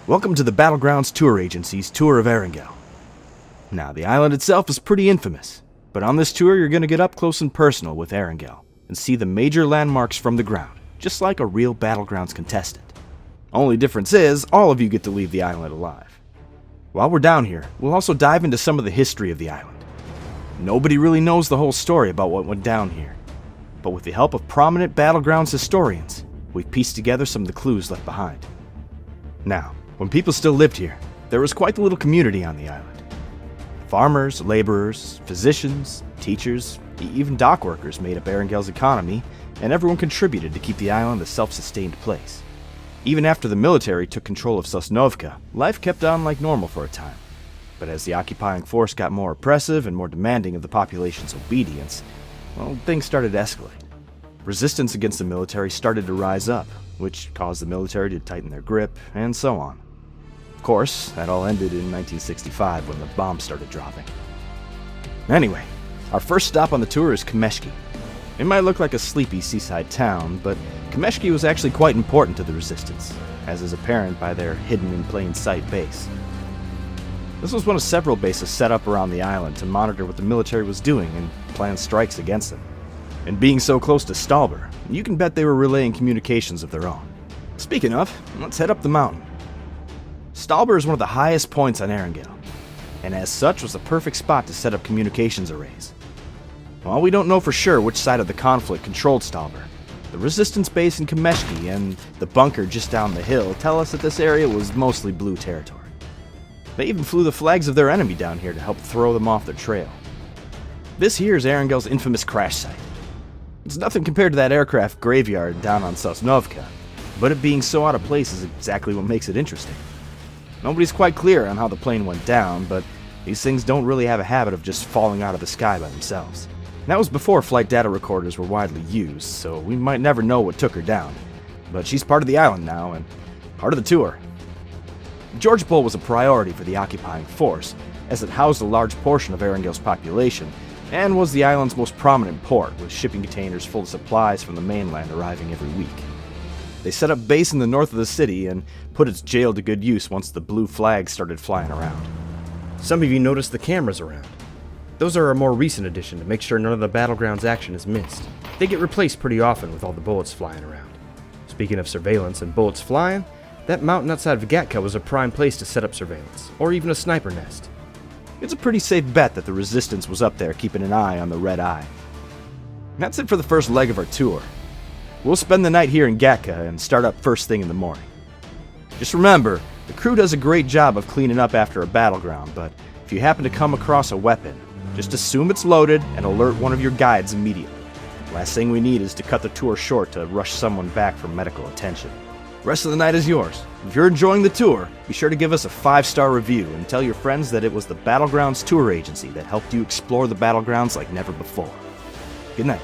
Welcome to the Battlegrounds Tour Agency's tour of Erangel. Now, the island itself is pretty infamous, but on this tour you're going to get up close and personal with Erangel and see the major landmarks from the ground, just like a real Battlegrounds contestant. Only difference is, all of you get to leave the island alive. While we're down here, we'll also dive into some of the history of the island. Nobody really knows the whole story about what went down here, but with the help of prominent Battlegrounds historians, we've pieced together some of the clues left behind. Now, when people still lived here, there was quite the little community on the island. Farmers, laborers, physicians, teachers, even dock workers made up Erangel's economy, and everyone contributed to keep the island a self-sustained place. Even after the military took control of Sosnovka, life kept on like normal for a time. But as the occupying force got more oppressive and more demanding of the population's obedience, well, things started to escalate. Resistance against the military started to rise up, which caused the military to tighten their grip, and so on. Of course, that all ended in 1965 when the bombs started dropping. Anyway, our first stop on the tour is Kameshki. It might look like a sleepy seaside town, but Kameshki was actually quite important to the resistance, as is apparent by their hidden-in-plain-sight base. This was one of several bases set up around the island to monitor what the military was doing and plan strikes against them. And being so close to Stalber, you can bet they were relaying communications of their own. Speaking of, let's head up the mountain. Stalber is one of the highest points on Erangel, and as such was the perfect spot to set up communications arrays. While we don't know for sure which side of the conflict controlled Stalber, the resistance base in Kameshki and the bunker just down the hill tell us that this area was mostly blue territory. They even flew the flags of their enemy down here to help throw them off their trail. This here is Erangel's infamous crash site. It's nothing compared to that aircraft graveyard down on Sosnovka, but it being so out of place is exactly what makes it interesting. Nobody's quite clear on how the plane went down, but these things don't really have a habit of just falling out of the sky by themselves. That was before flight data recorders were widely used, so we might never know what took her down. But she's part of the island now, and part of the tour. George Bull was a priority for the occupying force, as it housed a large portion of Erangel's population, and was the island's most prominent port, with shipping containers full of supplies from the mainland arriving every week. They set up base in the north of the city and put its jail to good use once the blue flags started flying around. Some of you noticed the cameras around. Those are a more recent addition to make sure none of the Battlegrounds action is missed. They get replaced pretty often with all the bullets flying around. Speaking of surveillance and bullets flying, that mountain outside of Gatka was a prime place to set up surveillance, or even a sniper nest. It's a pretty safe bet that the resistance was up there keeping an eye on the Red Eye. That's it for the first leg of our tour. We'll spend the night here in Gatka and start up first thing in the morning. Just remember, the crew does a great job of cleaning up after a battleground, but if you happen to come across a weapon, just assume it's loaded and alert one of your guides immediately. Last thing we need is to cut the tour short to rush someone back for medical attention. The rest of the night is yours. If you're enjoying the tour, be sure to give us a 5-star review and tell your friends that it was the Battlegrounds Tour Agency that helped you explore the Battlegrounds like never before. Good night.